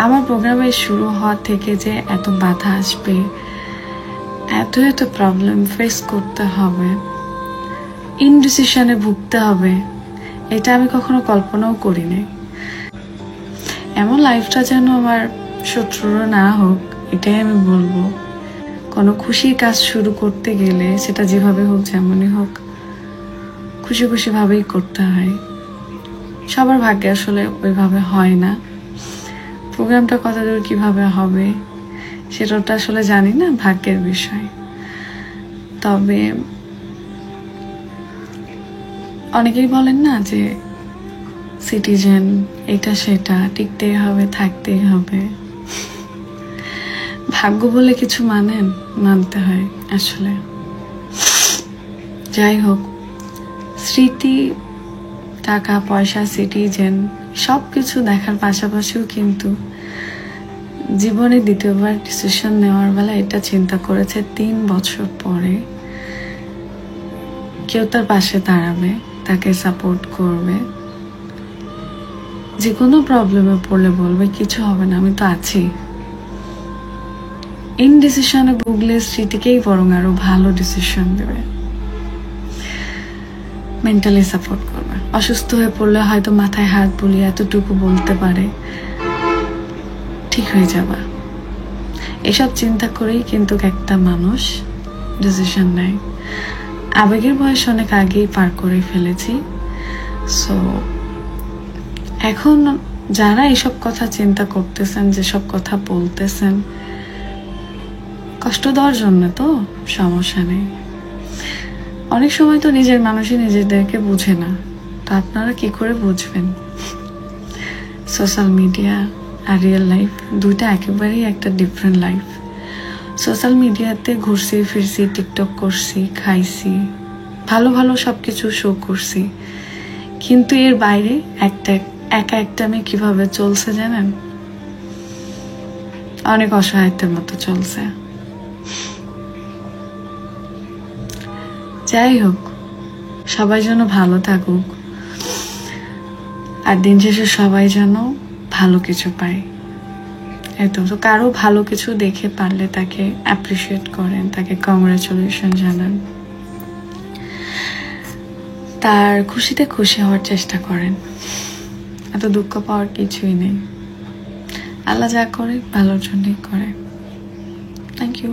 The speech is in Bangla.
আমার প্রোগ্রামে শুরু হওয়া থেকে যে এত বাধা আসবে, এত প্রবলেম ফেস করতে হবে, ইনডিসিশনে ভুগতে হবে, এটা আমি কখনো কল্পনাও করিনি। এমন লাইফটা যেন আমার শত্রুরা না হোক, এটাই আমি বলবো। কোনো খুশির কাজ শুরু করতে গেলে সেটা যেভাবে হোক, যেমনই হোক, খুশি খুশি ভাবেই করতে হয়। সবার ভাগ্যে আসলে ওইভাবে হয় না। প্রোগ্রামটা কতদূর কিভাবে হবে সেটা তো আসলে জানি না, ভাগ্যের বিষয়। তবে অনেকেই বলেন না যে সিটিজেন এটা সেটা, টিকতেই হবে, থাকতেই হবে। ভাগ্য বলে কিছু মানতে হয় আসলে। যাই হোক, স্মৃতি, টাকা পয়সা, সিটিজেন সব কিছু দেখার পাশাপাশিও কিন্তু জীবনে দ্বিতীয়বার ডিসিশন নেওয়ার বেলা এটা চিন্তা করেছে 3 বছর পরে কেউ তার পাশে দাঁড়াবে, তাকে সাপোর্ট করবে, যে কোনো প্রবলেমে পড়লে বলবে কিছু হবে না, আমি তো আছি। ইনডিসিশনে ভুগলে স্মৃতিকেই বরং আরো ভালো ডিসিশন দেবে, মেন্টালি সাপোর্ট করবে। অসুস্থ হয়ে পড়লে হয়তো মাথায় হাত বুলিয়ে এতটুকু বলতে পারে, ঠিক হয়ে যাবা। এসব চিন্তা করেই কিন্তু একটা মানুষ ডিসিশন নেয়। আবেগের বয়স অনেক আগেই পার করে ফেলেছি। সো এখন যারা এইসব কথা চিন্তা করতেছেন, যেসব কথা বলতেছেন, কষ্ট দেওয়ার জন্য তো সমস্যা নেই। অনেক সময় তো নিজের মানুষই নিজেদেরকে বুঝে না, তো আপনারা কি করে বুঝবেন? সোশ্যাল মিডিয়া আর রিয়েল লাইফ দুইটা একেবারেই একটা ডিফারেন্ট লাইফ। সোশ্যাল মিডিয়াতে ঘুরছি ফিরছি, টিকটক করছি, খাইছি, ভালো ভালো সবকিছু শো করছি, কিন্তু এর বাইরে একা একটা মেয়ে কিভাবে চলছে জানেন? অনেক অসহায়ত্বের মতো চলছে। যাই হোক, সবাই যেন ভালো থাকুক, আর দিন শেষে সবাই যেন ভালো কিছু পায়। এত তো কারো ভালো কিছু দেখে পারলে তাকে অ্যাপ্রিসিয়েট করেন, তাকে কংগ্রাচুলেশন জানান, তার খুশিতে খুশি হওয়ার চেষ্টা করেন। এত দুঃখ পাওয়ার কিছুই নেই। আল্লাহ যা করে ভালোর জন্যই করে। Thank you.